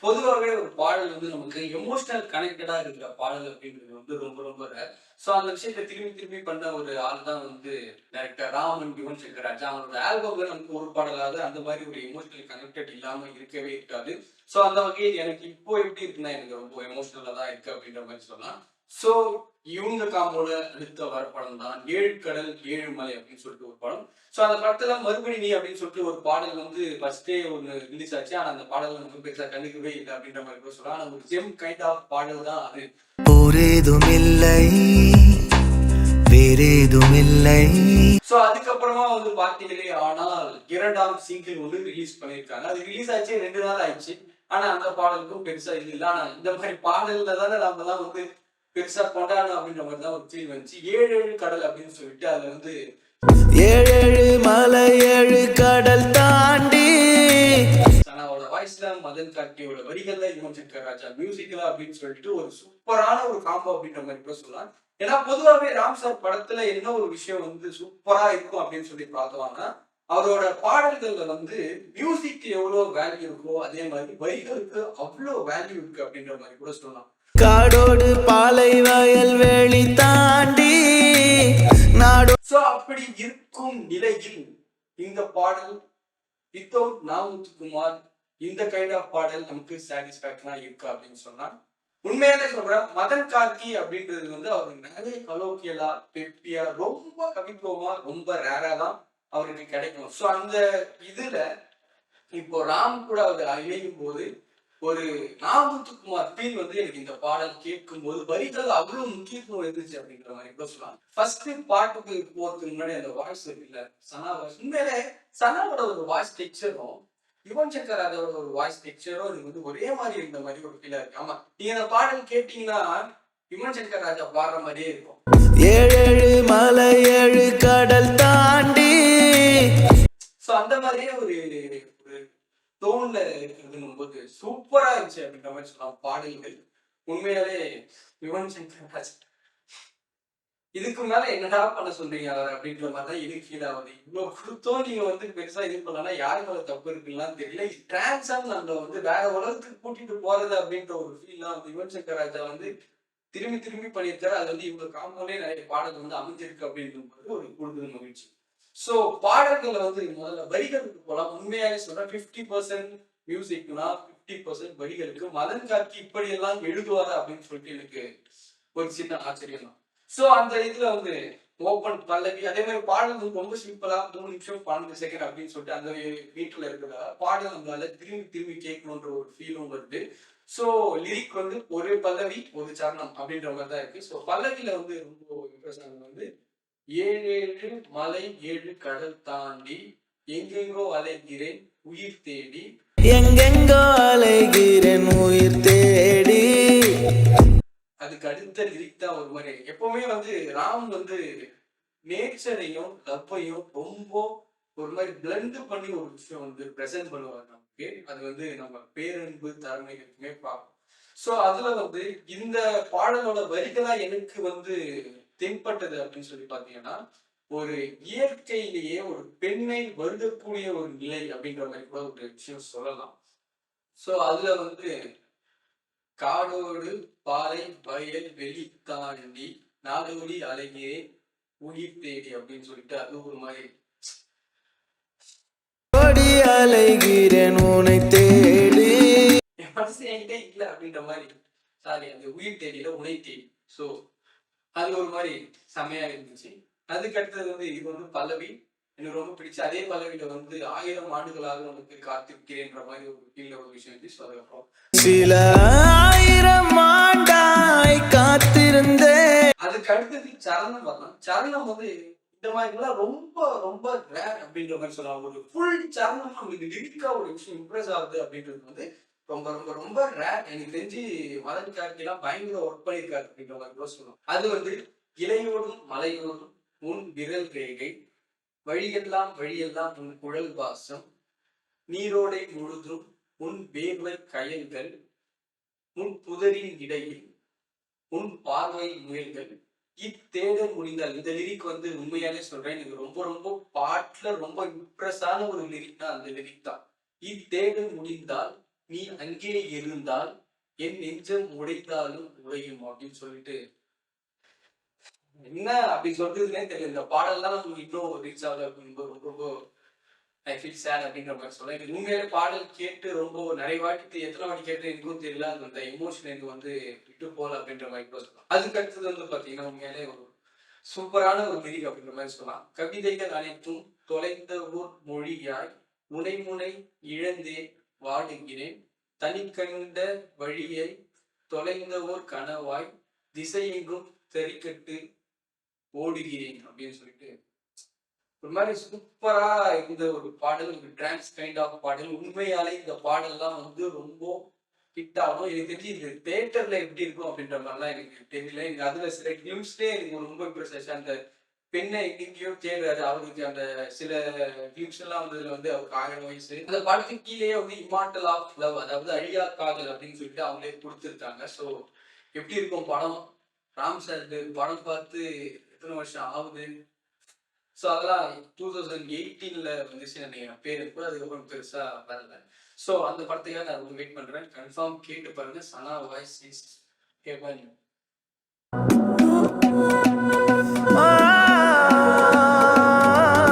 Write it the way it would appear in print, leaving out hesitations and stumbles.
பொதுவாகவே ஒரு பாடல் வந்து நமக்கு எமோஷனல் கனெக்டடா இருக்கிற பாடல் அப்படின்றது வந்து ரொம்ப ரொம்ப ரேர். ஸோ அந்த விஷயத்த திரும்பி திரும்பி பண்ண ஒரு ஆள் தான் வந்து டைரக்டர் ராமன் யுவன் சங்கர் ராஜா. அவரோட ஆல்பம்ல நமக்கு ஒரு பாடலாவது அந்த மாதிரி ஒரு எமோஷனல் கனெக்டட் இல்லாம இருக்கவே இருக்காது. ஸோ அந்த வகையில் எனக்கு இப்போ எப்படி இருக்குன்னா எனக்கு ரொம்ப எமோஷனலா தான் இருக்கு அப்படின்ற மாதிரி சொல்லலாம். ஸோ இவங்க காம்போல அடுத்த வர படம் தான் ஏழு கடல் ஏழு மலை அப்படின்னு சொல்லிட்டு ஒரு படம். ஸோ அந்த படத்துல மறுபடி நீ அப்படின்னு சொல்லிட்டு ஒரு பாடல் வந்து ஃபர்ஸ்டே ஒன்று ரிலீஸ் ஆச்சு. ஆனா அந்த பாடல் நமக்கு பெருசா கண்டுக்கவே இல்லை அப்படின்ற மாதிரி கூட சொல்லலாம். ஆனா ஒரு ஜெம் கைண்ட் ஆஃப் பாடல் தான் அது. போரேதும் இல்லை வேறேதும் இல்லை. ஸோ அதுக்கப்புறமா வந்து பார்த்தீங்களே ஆனால் இரண்டாம் சிங்கிள் வந்து ரிலீஸ் பண்ணியிருக்காங்க. அது ரிலீஸ் ஆச்சு 2 நாள் ஆயிடுச்சு. ஆனா அந்த பாடலுக்கும் பெருசா இது இல்லை. ஆனா இந்த மாதிரி பாடல்ல தானே நம்ம எல்லாம் வந்து பெருசா கொண்டாடணும் அப்படின்ற மாதிரி தான் ஒரு ஃபீல் வந்துச்சு. ஏழு ஏழு கடல் அப்படின்னு சொல்லிட்டு அதுல வந்து ஏழு மலை ஏழு கடல் தாண்டி சனாவோட வாய்ஸ்ல மதன் கார்த்தியோட வரிகள்ல யுவன் சங்கர் ராஜா மியூசிக்ல அப்படின்னு சொல்லிட்டு ஒரு சூப்பரான ஒரு காம்போ அப்படின்ற மாதிரி கூட சொல்லலாம். ஏன்னா பொதுவாகவே ராம் சார் படத்துல என்ன ஒரு விஷயம் வந்து சூப்பரா இருக்கும் அப்படின்னு சொல்லி பார்த்தோம்னா அவரோட பாடல்கள்ல வந்து மியூசிக் எவ்வளவு வேல்யூ இருக்கோ அதே மாதிரி வரிகளுக்கு அவ்வளவு வேல்யூ இருக்கு அப்படின்ற மாதிரி கூட சொல்லலாம். காடோடு பாலை வயல் வெளி தாண்டி நாடோ. சோ அப்படி இருக்கும் நிலையில் இந்த பாடல் வித்தவுட் நாமுத்துக்குமார் இந்த கைண்ட் ஆஃப் பாடல் நமக்கு சாட்டிஸ்பாக்சனா இருக்கு அப்படின்னு சொன்னா உண்மையாலே சொல்றேன். மதன் கார்கி அப்படின்றது வந்து அவர் நிறைய கலோக்கியலா பெப்பியா ரொம்ப கவித்துவமா ரொம்ப ரேரா தான் அவருக்கு கிடைக்கும். சோ அந்த இதுல இப்போ ராம் கூட அவர் இணையும் போது ஒரு நாமுத்துக்குமார் ஃபீல் வந்து எனக்கு இந்த பாடல் கேட்கும் போது வரிகள் அவ்வளவு முக்கியத்துவம் இருந்துச்சு அப்படின்ற மாதிரி கூட சொல்லலாம். ஃபர்ஸ்ட் பாட்டுக்கு போறதுக்கு முன்னாடி அந்த வாய்ஸ் இருக்குல்ல சனா வாய்ஸ், உண்மையிலே சனாவோட ஒரு வாய்ஸ் டெக்ஸ்சரும் யுவன் சங்கர் ராஜாவோட ஒரு வாய்ஸ் டெக்ஸ்சரும் இது வந்து ஒரே மாதிரி இருந்த மாதிரி ஒரு ஃபீலா இருக்கு. ஆமா, நீங்க இந்த பாடல் கேட்டீங்கன்னா யுவன் சங்கர் ராஜா பாடுற மாதிரியே இருக்கும். ஏழு மலை ஏழு கடல் தாண்டி. சோ அந்த மாதிரியே ஒரு டோன்ல இருக்கிறதுங்கும் போது சூப்பரா இருந்துச்சு அப்படின்ற மாதிரி சொல்லலாம் பாடல்கள். உண்மையாலே யுவன் சங்கர் ராஜா இதுக்கு மேல என்னடா பண்ண சொல்றீங்க அவர் அப்படின்ற மாதிரிதான் எனக்கு ஃபீல் ஆகுது. இவ்வளவு கொடுத்தோம் நீங்க வந்து பெருசா இது பண்ணலாம் யாரு மேல தப்பு இருக்குன்னு தெரியல. டிரான்ஸான் நம்ம வந்து வேற உலகத்துக்கு கூட்டிட்டு போறது அப்படின்ற ஒரு ஃபீல்லாம் வந்து யுவன் சங்கர் ராஜா வந்து திரும்பி திரும்பி பண்ணியிருக்காரு. அது வந்து இவங்க காம்போலே நிறைய பாடல் வந்து அமைஞ்சிருக்கு அப்படின்றது ஒரு கூடுதல் மகிழ்ச்சி. சோ பாடல்களை வந்து முதல்ல வரிகளுக்கு போலாம். உண்மையாவே சொல்றேன் 50% மியூசிக்னா 50% வரிகளுக்கு. மதன் கார்கி இப்படி எல்லாம் எழுதுவாரா அப்படின்னு சொல்லிட்டு எனக்கு ஒரு சின்ன ஆச்சரியம் தான். சோ அந்த இதுல வந்து ஓப்பன் பல்லவி அதே மாதிரி பாடல் வந்து ரொம்ப சிம்பிளா 3 நிமிஷம் 12 செகண்ட் அப்படின்னு சொல்லிட்டு அந்த வீட்டுல இருக்கிற பாடல் நம்மளால திரும்பி திரும்பி கேட்கணுன்ற ஒரு ஃபீலும் வருது. சோ லிரிக் வந்து ஒரு பல்லவி ஒரு சரணம் அப்படின்ற மாதிரி தான் இருக்கு. சோ பல்லவியில வந்து ரொம்ப இம்ப்ரெஸ் ஆனது வந்து ஏழு ஏழு மலை ஏழு கடல் தாண்டி எங்கெங்கோ அலைகிறேன் உயிர் தேடி. எங்கெங்கோ அலைகிறேன் உயிர் தேடி. அதுக்கு அடுத்த லிரிக் தான் ஒரு மாதிரி எப்பவுமே வந்து ராம் வந்து நேச்சரையும் லவ்வையும் ரொம்ப ஒரு மாதிரி பிளண்ட் பண்ணி ஒரு விஷயம் வந்து பிரசன்ட் பண்ணுவார் நமக்கு. அது வந்து நம்ம பேரன்பு தரமைகளுக்குமே பார்ப்போம். சோ அதுல வந்து இந்த பாடலோட வரிகளா எனக்கு வந்து தென்பட்டது அப்படின்னு சொல்லி பாத்தீங்கன்னா ஒரு இயற்கையிலேயே ஒரு பெண்ணை வருடக்கூடிய ஒரு நிலை அப்படின்ற மாதிரி கூட ஒரு விஷயம் சொல்லலாம். சோ அதுல வந்து காடோடு பாலை வயல் வெளி தாண்டி நாடோடி அழகியே உயிர் தேடி அப்படின்னு சொல்லிட்டு அது ஒரு மாதிரி அலைகிறேன் உன்னை தேடி. என் மனசு என்கிட்ட இல்லை அப்படின்ற மாதிரி சாரி அந்த உயிர் தேடியில உனை தேடி. சோ அது ஒரு மாதிரி செமையா இருந்துச்சு. அதுக்கு அடுத்தது வந்து இது வந்து பல்லவி எனக்கு ரொம்ப பிடிச்சு. அதே பல்லவியில வந்து 1000 ஆண்டுகளாக நமக்கு காத்திருக்கிறேன்ற மாதிரி ஒரு ஃபீல்ல ஒரு விஷயம் இருந்துச்சு. அதுக்கப்புறம் சில 1000 ஆண்டாய் காத்திருந்தேன். அதுக்கு அடுத்தது சரணம் வரலாம். சரணம் வந்து இந்த மாதிரி எல்லாம் ரொம்ப ரொம்ப ரேர் அப்படின்ற மாதிரி சொல்லலாம். ஒரு ஃபுல் சரணம் நம்மளுக்கு லிரிக்கா ஒரு விஷயம் இம்ப்ரெஸ் ஆகுது அப்படின்றது வந்து ரொம்ப ரொம்ப ரொம்ப ரேர். எனக்கு தெரிஞ்சு மதன் கார்கி எல்லாம் பயங்கர ஒர்க் பண்ணியிருக்காரு அப்படின்ற மாதிரி கூட சொல்லலாம். அது வந்து இலையோடும் மலையோடும் உன் விரல் ரேகை வழியெல்லாம் வழியெல்லாம் உன் குழல் வாசம் நீரோடை முழுதும் உன் வேர்வை கயல்கள் உன் புதரின் இடையில் உன் பார்வை முயல்கள் இத்தேடல் முடிந்தால். இந்த லிரிக் வந்து உண்மையாலே சொல்றேன் எனக்கு ரொம்ப ரொம்ப பாட்டுல ரொம்ப இம்ப்ரெஸ் ஆன ஒரு லிரிக் தான் அந்த லிரிக் தான். இத்தேடு முடிந்தால் நீ அங்கே இருந்தால் என் நெஞ்சம் உடைத்தாலும் உடையும் அப்படின்னு சொல்லிட்டு என்ன அப்படி சொல்றதுன்னே தெரியல. இந்த பாடல்லாம் நமக்கு இன்னும் ரீச் ஆகல அப்படின்னு ரொம்ப ரொம்ப ஐ ஃபீல் சேட் அப்படிங்கிற மாதிரி சொல்ல. எனக்கு உண்மையிலே பாடல் கேட்டு ரொம்ப நிறைய வாட்டி எத்தனை வாட்டி கேட்டு எனக்கும் தெரியல. அந்த எமோஷன் எனக்கு வந்து விட்டு போகல அப்படின்ற மாதிரி கூட சொல்லலாம். அதுக்கு அடுத்தது வந்து பாத்தீங்கன்னா உண்மையிலே ஒரு சூப்பரான ஒரு லிரிக் அப்படின்ற மாதிரி சொல்லலாம். கவிதைகள் அனைத்தும் தொலைந்த ஊர் மொழியாய் முனை முனை இழந்தே வாடுகிறேன் தனி கண்ட வழியை தொலைந்த ஊர் கனவாய் திசையெங்கும் தெரிக்கட்டு ஓடுகிறேன் அப்படின்னு சொல்லிட்டு ஒரு மாதிரி சூப்பரா இந்த ஒரு பாடல், ஒரு டிரான்ஸ் கைண்ட் ஆஃப் பாடல். உண்மையாலே இந்த பாடல்லாம் வந்து ரொம்ப ஹிட் ஆகும். எனக்கு தெரிஞ்சு இந்த தியேட்டர்ல எப்படி இருக்கும் அப்படின்ற மாதிரிலாம் எனக்கு தெரியல. எனக்கு அதுல சில கிளிம்ஸ்லேயே எனக்கு ரொம்ப இம்ப்ரெஸ் ஆச்சு. அந்த பெண்ணை எங்கேயோ தேடுறாரு, அவருக்கு அந்த சில கிளிம்ஸ் எல்லாம் வந்ததுல வந்து அவருக்கு 1000 வயசு. அந்த படத்துக்கு கீழேயே வந்து இமார்டல் ஆஃப் லவ், அதாவது அழியா காதல் அப்படின்னு சொல்லிட்டு அவங்களே கொடுத்துருக்காங்க. ஸோ எப்படி இருக்கும் படம்? ராம் சார் படம் பார்த்து எத்தனை வருஷம் ஆகுது? ஸோ அதெல்லாம் 2018ல வந்துச்சு நினைக்கிறேன் பேர் கூட, அதுக்கப்புறம் பெருசா வரல. ஸோ அந்த படத்துக்காக நான் ரொம்ப வெயிட் பண்றேன். கன்ஃபார்ம் கேட்டு பாருங்க. சனா வாய்ஸ் இஸ் ஹெவன்.